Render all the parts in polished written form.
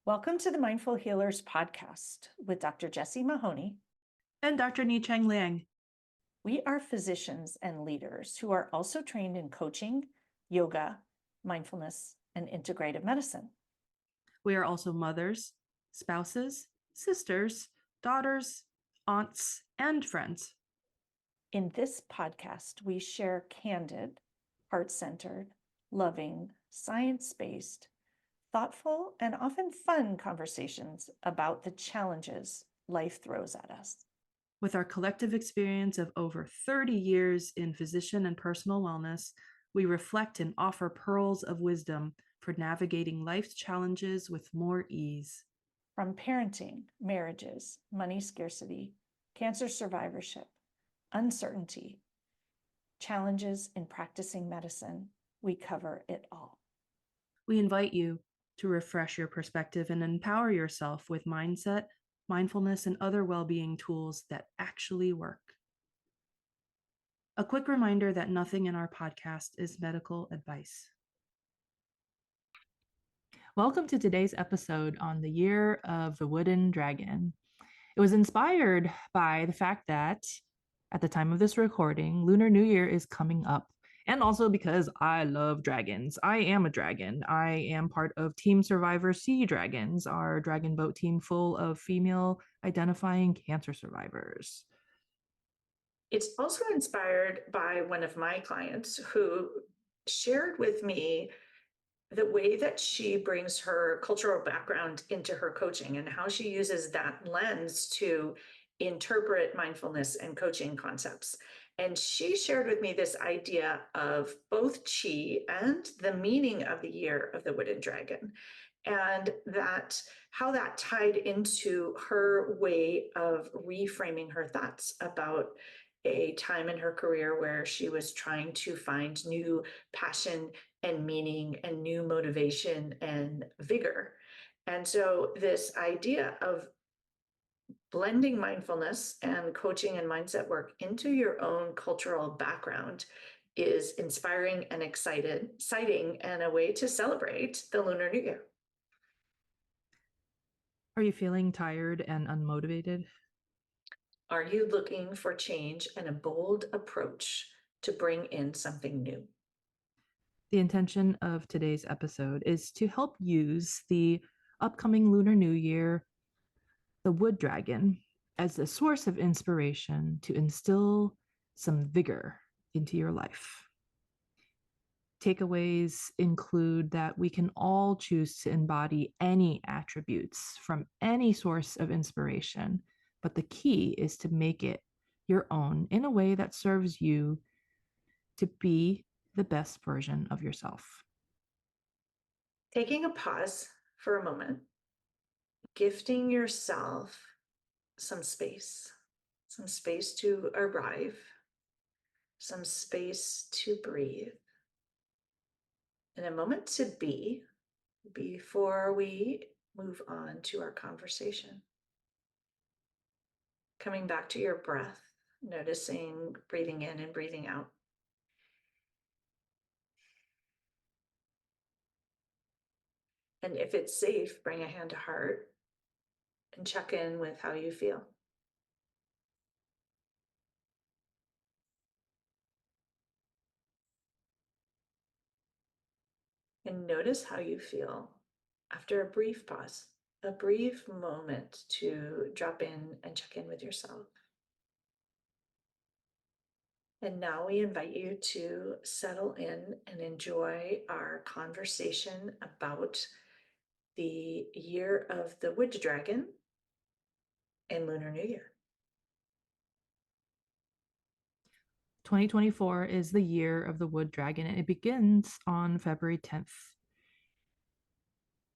Welcome to the Mindful Healers podcast with Dr. Jessie Mahoney and Dr. Ni-Cheng Liang. We are physicians and leaders who are also trained in coaching, yoga, mindfulness, and integrative medicine. We are also mothers, spouses, sisters, daughters, aunts, and friends. In this podcast, we share candid, heart-centered, loving, science-based, thoughtful, and often fun conversations about the challenges life throws at us. With our collective experience of over 30 years in physician and personal wellness, we reflect and offer pearls of wisdom for navigating life's challenges with more ease. From parenting, marriages, money scarcity, cancer survivorship, uncertainty, challenges in practicing medicine, we cover it all. We invite you to refresh your perspective and empower yourself with mindset, mindfulness, and other well-being tools that actually work. A quick reminder that nothing in our podcast is medical advice. Welcome to today's episode on the year of the wooden dragon. It was inspired by the fact that at the time of this recording, Lunar New Year is coming up. And also because I love dragons. I am a dragon. I am part of Team Survivor Sea Dragons, our dragon boat team full of female identifying cancer survivors. It's also inspired by one of my clients who shared with me the way that she brings her cultural background into her coaching and how she uses that lens to interpret mindfulness and coaching concepts. And she shared with me this idea of both chi and the meaning of the year of the wooden dragon, and that how that tied into her way of reframing her thoughts about a time in her career where she was trying to find new passion and meaning and new motivation and vigor. And so this idea of blending mindfulness and coaching and mindset work into your own cultural background is inspiring and exciting and a way to celebrate the Lunar New Year. Are you feeling tired and unmotivated? Are you looking for change and a bold approach to bring in something new? The intention of today's episode is to help use the upcoming Lunar New Year, the wood dragon, as a source of inspiration to instill some vigor into your life. Takeaways include that we can all choose to embody any attributes from any source of inspiration, but the key is to make it your own in a way that serves you to be the best version of yourself. Taking a pause for a moment, gifting yourself some space to arrive, some space to breathe, and a moment to be before we move on to our conversation. Coming back to your breath, noticing breathing in and breathing out. And if it's safe, bring a hand to heart and check in with how you feel. And notice how you feel after a brief pause, a brief moment to drop in and check in with yourself. And now we invite you to settle in and enjoy our conversation about the year of the wood dragon and Lunar New Year. 2024 is the year of the wood dragon, and it begins on February 10th.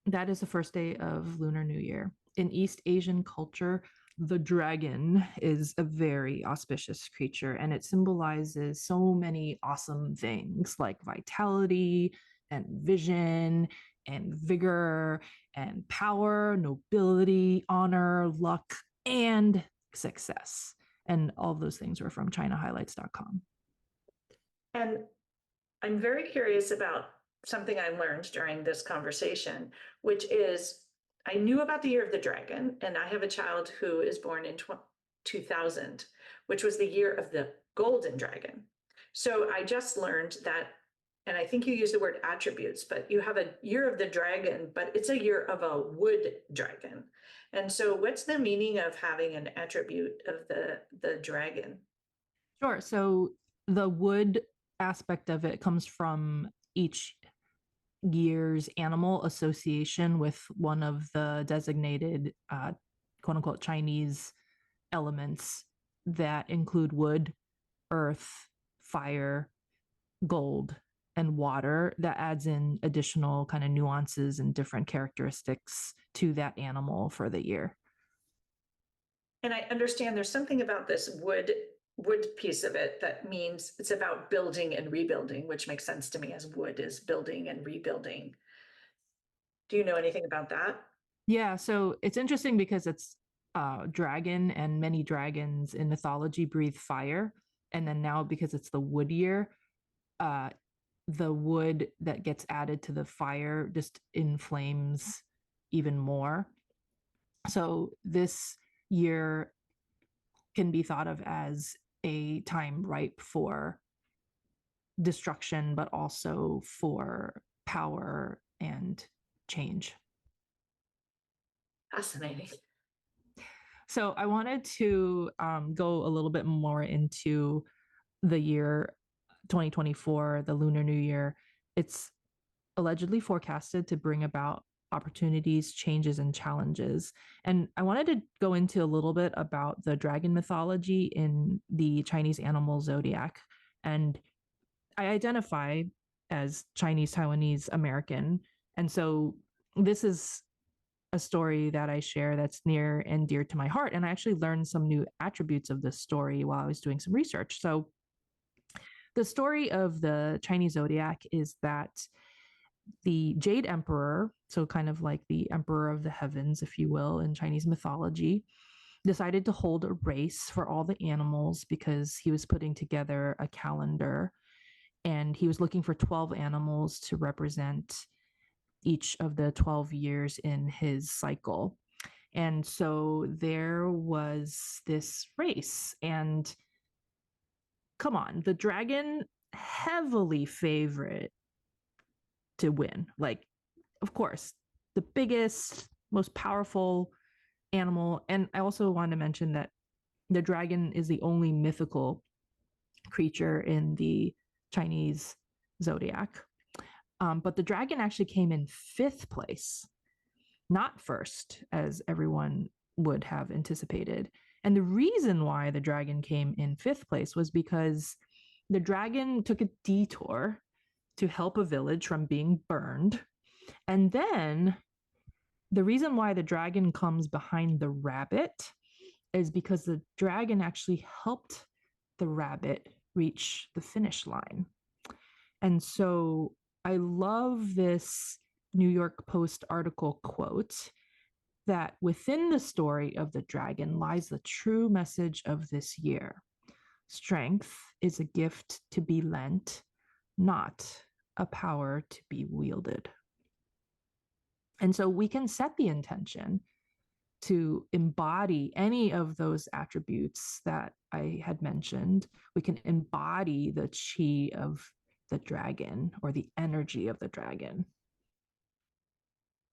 That is the first day of Lunar New Year. In East Asian culture, the dragon is a very auspicious creature, and it symbolizes so many awesome things like vitality and vision and vigor and power, nobility, honor, luck, and success. And all of those things are from chinahighlights.com. And I'm very curious about something I learned during this conversation, which is I knew about the year of the dragon, and I have a child who is born in 2000, which was the year of the golden dragon. So I just learned that, and I think you use the word attributes, but you have a year of the dragon, but it's a year of a wood dragon. And so what's the meaning of having an attribute of the dragon? Sure. So the wood aspect of it comes from each year's animal association with one of the designated quote unquote Chinese elements that include wood, earth, fire, gold, and water. That adds in additional kind of nuances and different characteristics to that animal for the year. And I understand there's something about this wood piece of it that means it's about building and rebuilding, which makes sense to me as wood is building and rebuilding. Do you know anything about that? Yeah, so it's interesting because it's dragon, and many dragons in mythology breathe fire. And then now, because it's the wood year, uh, the wood that gets added to the fire just inflames even more. So this year can be thought of as a time ripe for destruction, but also for power and change. Fascinating. So I wanted to go a little bit more into the year 2024, the Lunar New Year. It's allegedly forecasted to bring about opportunities, changes, and challenges. And I wanted to go into a little bit about the dragon mythology in the Chinese animal zodiac. And I identify as Chinese, Taiwanese, American. And so this is a story that I share that's near and dear to my heart. And I actually learned some new attributes of this story while I was doing some research. So, the story of the Chinese zodiac is that the Jade Emperor, so kind of like the Emperor of the Heavens, if you will, in Chinese mythology, decided to hold a race for all the animals because he was putting together a calendar, and he was looking for 12 animals to represent each of the 12 years in his cycle. And so there was this race, and come on, the dragon heavily favorite to win. Like, of course, the biggest, most powerful animal. And I also want to mention that the dragon is the only mythical creature in the Chinese zodiac. But the dragon actually came in fifth place, not first, as everyone would have anticipated. And the reason why the dragon came in fifth place was because the dragon took a detour to help a village from being burned. And then the reason why the dragon comes behind the rabbit is because the dragon actually helped the rabbit reach the finish line. And so I love this New York Post article quote that within the story of the dragon lies the true message of this year. Strength is a gift to be lent, not a power to be wielded. And so we can set the intention to embody any of those attributes that I had mentioned. We can embody the chi of the dragon or the energy of the dragon.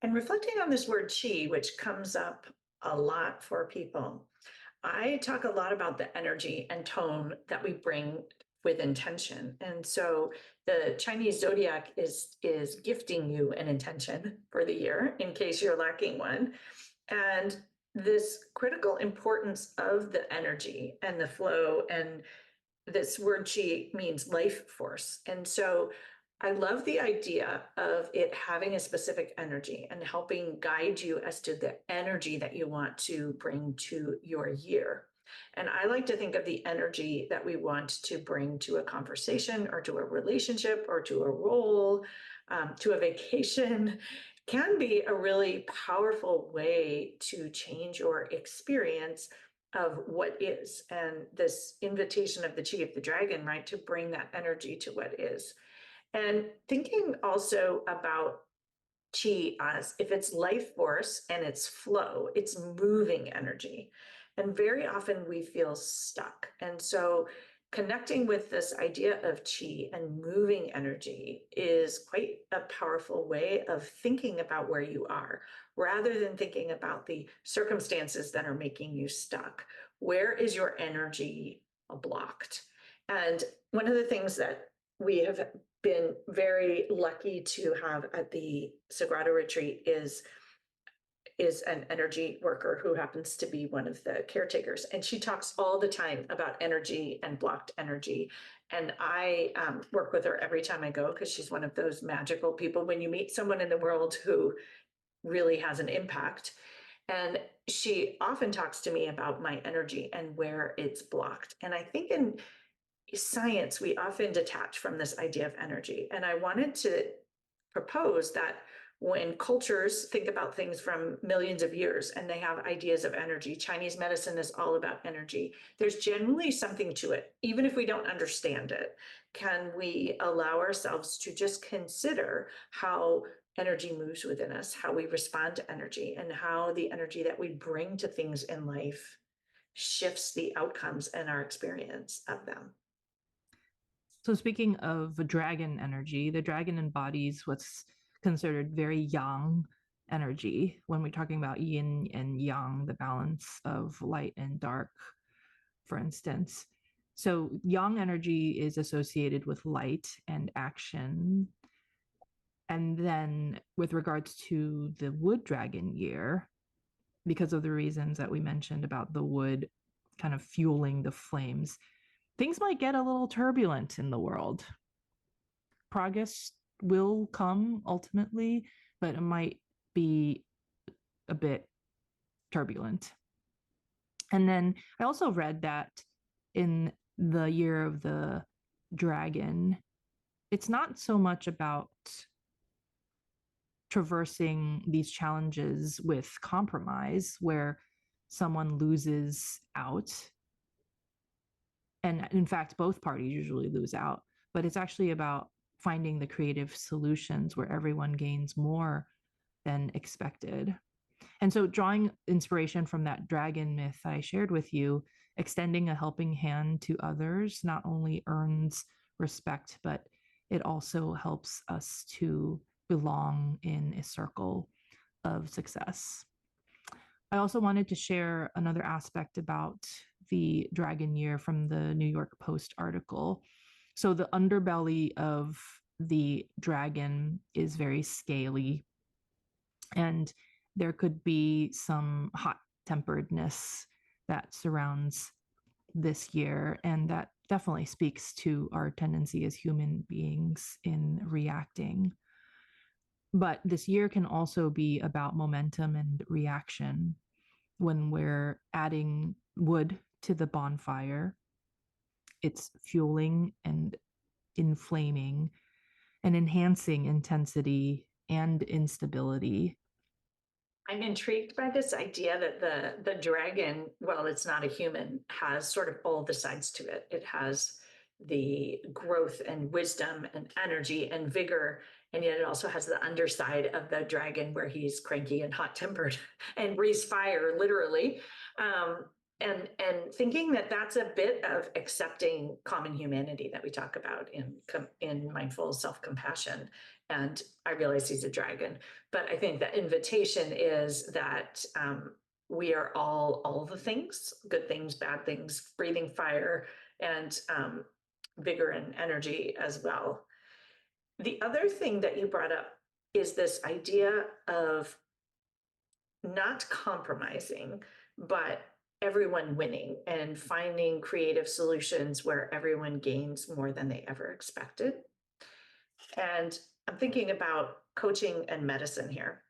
And reflecting on this word chi, which comes up a lot for people, I talk a lot about the energy and tone that we bring with intention. And so the Chinese zodiac is gifting you an intention for the year in case you're lacking one. And this critical importance of the energy and the flow, and this word chi means life force. And so I love the idea of it having a specific energy and helping guide you as to the energy that you want to bring to your year. And I like to think of the energy that we want to bring to a conversation or to a relationship or to a role, to a vacation, can be a really powerful way to change your experience of what is. And this invitation of the chi of the dragon, right, to bring that energy to what is. And thinking also about chi as if it's life force and it's flow, it's moving energy. And very often we feel stuck. And so connecting with this idea of chi and moving energy is quite a powerful way of thinking about where you are rather than thinking about the circumstances that are making you stuck. Where is your energy blocked? And one of the things that we have been very lucky to have at the Sagrada Retreat is an energy worker who happens to be one of the caretakers. And she talks all the time about energy and blocked energy. And I work with her every time I go because she's one of those magical people when you meet someone in the world who really has an impact. And she often talks to me about my energy and where it's blocked. And I think in science, we often detach from this idea of energy. And I wanted to propose that when cultures think about things from millions of years and they have ideas of energy, Chinese medicine is all about energy. There's generally something to it, even if we don't understand it. Can we allow ourselves to just consider how energy moves within us, how we respond to energy, and how the energy that we bring to things in life shifts the outcomes and our experience of them? So, speaking of dragon energy, the dragon embodies what's considered very yang energy when we're talking about yin and yang, the balance of light and dark, for instance. So, yang energy is associated with light and action. And then, with regards to the wood dragon year, because of the reasons that we mentioned about the wood kind of fueling the flames, things might get a little turbulent in the world. Progress will come ultimately, but it might be a bit turbulent. And then I also read that in the year of the dragon, it's not so much about traversing these challenges with compromise where someone loses out. And in fact, both parties usually lose out, but it's actually about finding the creative solutions where everyone gains more than expected. And so, drawing inspiration from that dragon myth I shared with you, extending a helping hand to others not only earns respect, but it also helps us to belong in a circle of success. I also wanted to share another aspect about the dragon year from the New York Post article. So, the underbelly of the dragon is very scaly, and there could be some hot temperedness that surrounds this year. And that definitely speaks to our tendency as human beings in reacting. But this year can also be about momentum and reaction when we're adding wood to the bonfire. It's fueling and inflaming and enhancing intensity and instability. I'm intrigued by this idea that the dragon, well, it's not a human, has sort of all the sides to it. It has the growth and wisdom and energy and vigor, and yet it also has the underside of the dragon where he's cranky and hot tempered and breathes fire, literally. And thinking that that's a bit of accepting common humanity that we talk about in mindful self compassion. And I realize he's a dragon, but I think the invitation is that we are all the things, good things, bad things, breathing fire, and vigor and energy as well. The other thing that you brought up is this idea of not compromising, but everyone winning and finding creative solutions where everyone gains more than they ever expected. And I'm thinking about coaching and medicine here.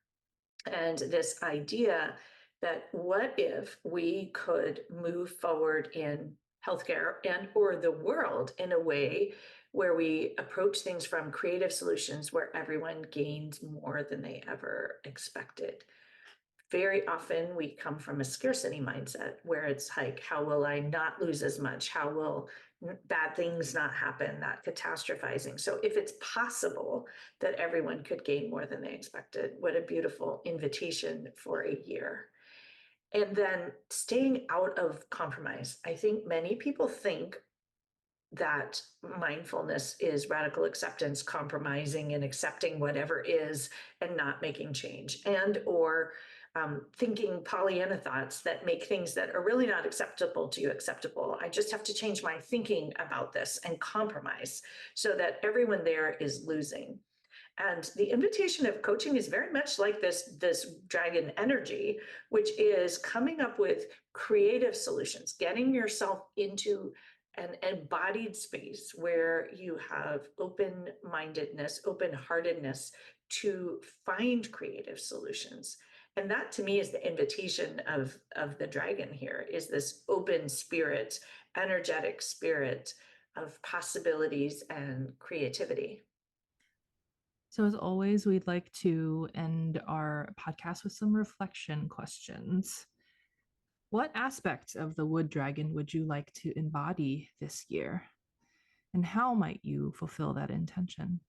And this idea that what if we could move forward in healthcare and or the world in a way where we approach things from creative solutions where everyone gains more than they ever expected. very often we come from a scarcity mindset where it's like, how will I not lose as much? How will bad things not happen? That catastrophizing. So if it's possible that everyone could gain more than they expected, what a beautiful invitation for a year. And then staying out of compromise. I think many people think that mindfulness is radical acceptance, compromising and accepting whatever is and not making change, and or thinking Pollyanna thoughts that make things that are really not acceptable to you acceptable. I just have to change my thinking about this and compromise so that everyone there is losing. And the invitation of coaching is very much like this dragon energy, which is coming up with creative solutions, getting yourself into an embodied space where you have open-mindedness, open-heartedness to find creative solutions. And that to me is the invitation of the dragon here, is this open spirit, energetic spirit of possibilities and creativity. So, as always, we'd like to end our podcast with some reflection questions. What aspects of the wood dragon would you like to embody this year? And how might you fulfill that intention?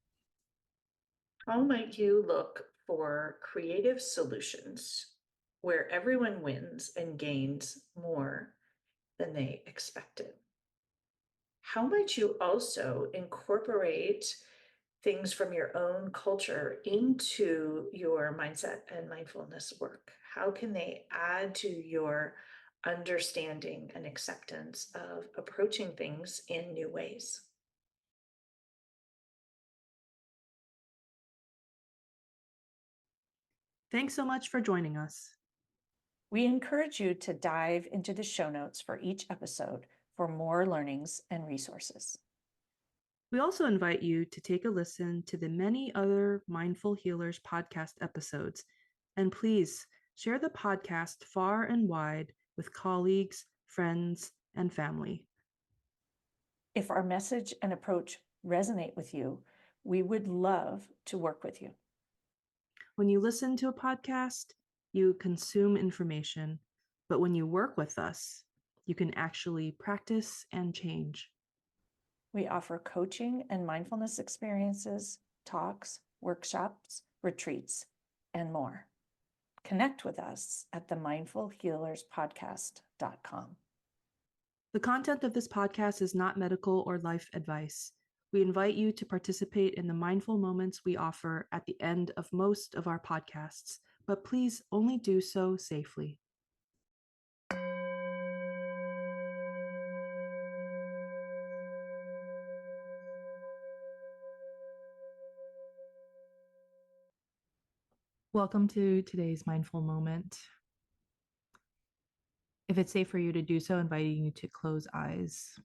How might you look for creative solutions where everyone wins and gains more than they expected? How might you also incorporate things from your own culture into your mindset and mindfulness work? How can they add to your understanding and acceptance of approaching things in new ways? Thanks so much for joining us. We encourage you to dive into the show notes for each episode for more learnings and resources. We also invite you to take a listen to the many other Mindful Healers podcast episodes. And please share the podcast far and wide with colleagues, friends, and family. If our message and approach resonate with you, we would love to work with you. When you listen to a podcast, you consume information, but when you work with us, you can actually practice and change. We offer coaching and mindfulness experiences, talks, workshops, retreats, and more. Connect with us at themindfulhealerspodcast.com. The content of this podcast is not medical or life advice. We invite you to participate in the mindful moments we offer at the end of most of our podcasts, but please only do so safely. Welcome to today's mindful moment. If it's safe for you to do so, inviting you to close eyes,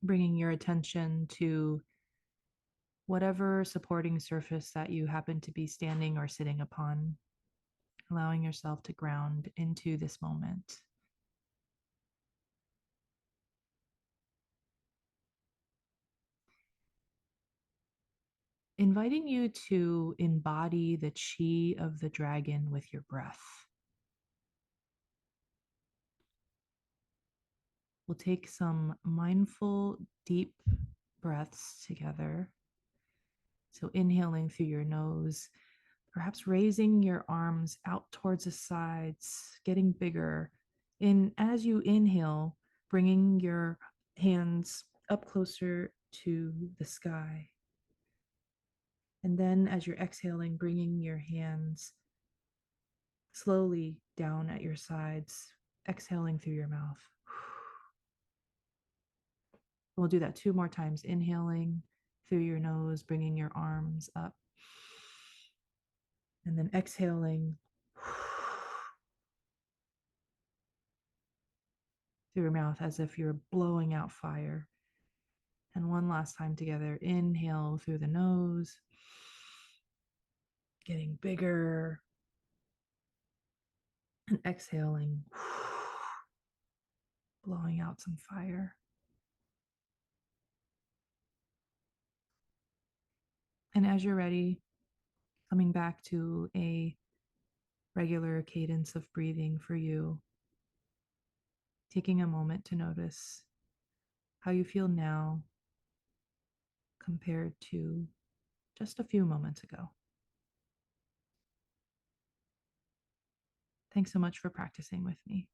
bringing your attention to whatever supporting surface that you happen to be standing or sitting upon, allowing yourself to ground into this moment. Inviting you to embody the chi of the dragon with your breath. We'll take some mindful, deep breaths together. So, inhaling through your nose, perhaps raising your arms out towards the sides, getting bigger. And as you inhale, bringing your hands up closer to the sky. And then as you're exhaling, bringing your hands slowly down at your sides, exhaling through your mouth. We'll do that 2 more times. Inhaling through your nose, bringing your arms up. And then exhaling through your mouth as if you're blowing out fire. And one last time together. Inhale through the nose, getting bigger. And exhaling, blowing out some fire. And as you're ready, coming back to a regular cadence of breathing for you, taking a moment to notice how you feel now compared to just a few moments ago. Thanks so much for practicing with me.